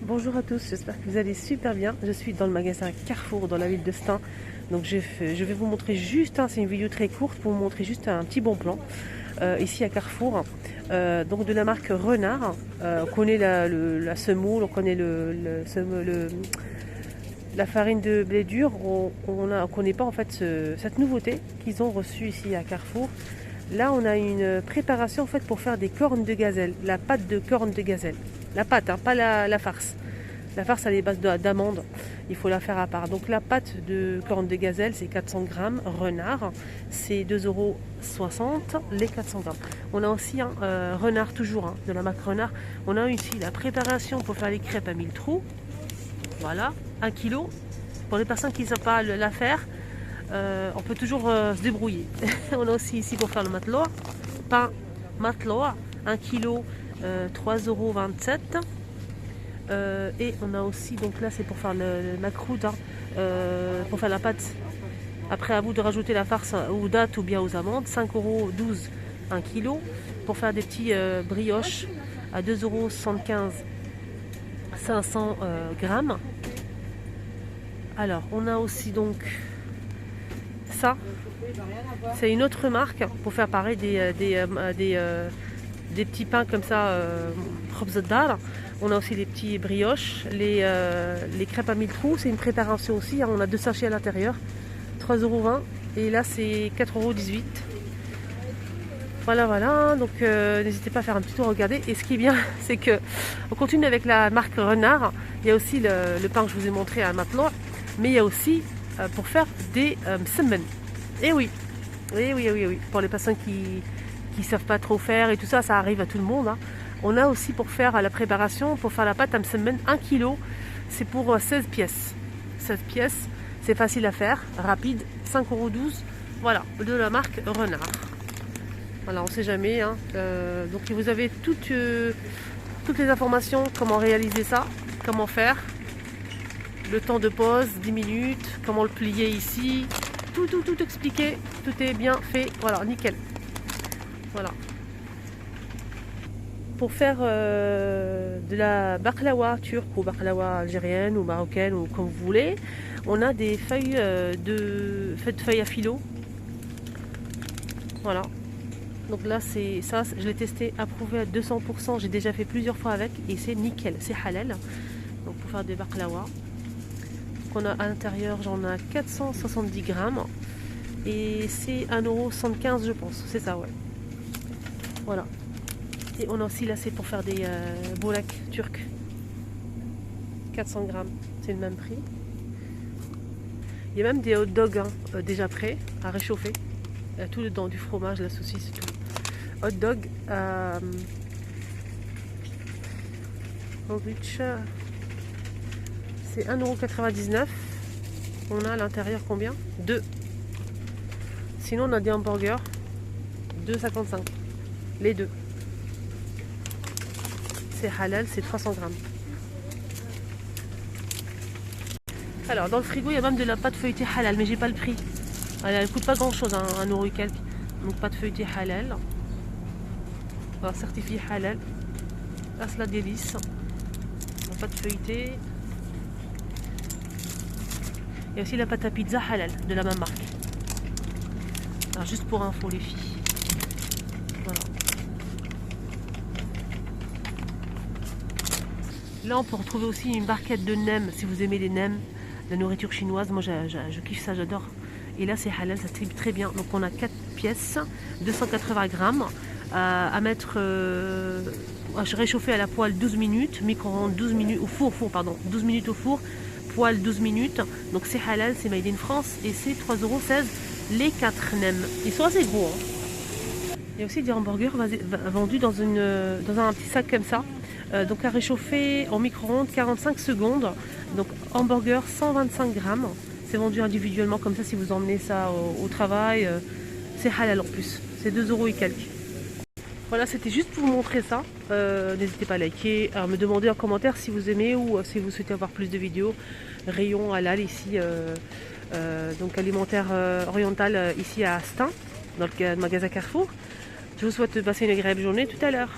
Bonjour à tous, j'espère que vous allez super bien. Je suis dans le magasin Carrefour dans la ville de Stein. Donc je vais vous montrer juste, c'est une vidéo très courte pour vous montrer juste un petit bon plan ici à Carrefour. Donc de la marque Renard. On connaît la semoule, on connaît la farine de blé dur. On ne connaît pas en fait cette nouveauté qu'ils ont reçue ici à Carrefour. Là on a une préparation en fait pour faire des cornes de gazelle, la pâte de cornes de gazelle. La pâte, pas la farce. La farce, elle est base d'amandes. Il faut la faire à part. Donc la pâte de cornes de gazelle, c'est 400 grammes. Renard, c'est 2,60 € les 400 grammes. On a aussi un renard, toujours de la marque Renard. On a ici la préparation pour faire les crêpes à 1000 trous. Voilà, 1 kg. Pour les personnes qui ne savent pas la faire, on peut toujours se débrouiller. On a aussi ici pour faire le matelot. Pain matelot, 1 kg. 3,27 €. Et on a aussi, donc là c'est pour faire le macroute, pour faire la pâte. Après, à vous de rajouter la farce aux dattes ou bien aux amandes. 5,12 € 1 kg. Pour faire des petits brioches à 2,75 € 500 grammes. Alors on a aussi donc ça, c'est une autre marque pour faire pareil des petits pains comme ça, on a aussi des petits brioches, les crêpes à 1000 trous, c'est une préparation aussi, on a 2 sachets à l'intérieur, 3,20 € et là c'est 4,18 €. Voilà, donc n'hésitez pas à faire un petit tour, regarder. Et ce qui est bien, c'est que on continue avec la marque Renard. Il y a aussi le pain que je vous ai montré à maintenant, mais il y a aussi pour faire des msemen. Et oui, pour les personnes qui savent pas trop faire et tout ça, ça arrive à tout le monde. On a aussi pour faire la préparation, pour faire la pâte à msemen, 1 kg, c'est pour 16 pièces. 16 pièces, c'est facile à faire, rapide, 5,12 €. Voilà, de la marque Renard. Voilà, on sait jamais. Donc vous avez toutes les informations, comment réaliser ça, comment faire, le temps de pause, 10 minutes, comment le plier ici, tout expliqué, tout est bien fait, voilà, nickel. Voilà. Pour faire de la baklawa turque ou baklawa algérienne ou marocaine ou comme vous voulez, on a des feuilles feuilles à filo. Voilà. Donc là c'est ça, je l'ai testé, approuvé à 200%. J'ai déjà fait plusieurs fois avec et c'est nickel, c'est halal. Donc pour faire des baklawa. Donc on a à l'intérieur, j'en ai 470 grammes et c'est 1,75 € je pense. C'est ça, ouais. Voilà. Et on a aussi là, c'est pour faire des boulaks turcs. 400 grammes, c'est le même prix. Il y a même des hot dogs déjà prêts à réchauffer. Tout dedans, du fromage, la saucisse et tout. Hot dog sandwich, c'est 1,99 €. On a à l'intérieur combien? 2. Sinon on a des hamburgers, 2,55 €. Les deux. C'est halal, c'est 300 grammes. Alors dans le frigo il y a même de la pâte feuilletée halal, mais j'ai pas le prix. Elle coûte pas grand chose, 1 € et quelques. Donc pâte feuilletée halal. Alors, certifié halal. Là c'est la délice. La pâte feuilletée. Il y a aussi la pâte à pizza halal de la même marque. Alors juste pour info les filles. Voilà. Là on peut retrouver aussi une barquette de nems si vous aimez les nems, la nourriture chinoise. Moi je kiffe ça, j'adore. Et là c'est halal, ça se tripe très bien. Donc on a 4 pièces, 280 grammes à mettre à réchauffer à la poêle 12 minutes, micro-ondes 12 minutes, au four, 12 minutes au four, poêle 12 minutes. Donc c'est halal, c'est made in France et c'est 3,16 € les 4 nems. Ils sont assez gros. Il y a aussi des hamburgers vendus dans un petit sac comme ça. Donc à réchauffer en micro-ondes 45 secondes. Donc hamburger 125 grammes. C'est vendu individuellement comme ça si vous emmenez ça au travail. C'est halal en plus. C'est 2 € et quelques. Voilà, c'était juste pour vous montrer ça. N'hésitez pas à liker, à me demander en commentaire si vous aimez ou si vous souhaitez avoir plus de vidéos. Rayon halal ici, donc alimentaire oriental ici à Stein, dans le magasin Carrefour. Je vous souhaite de passer une agréable journée. Tout à l'heure.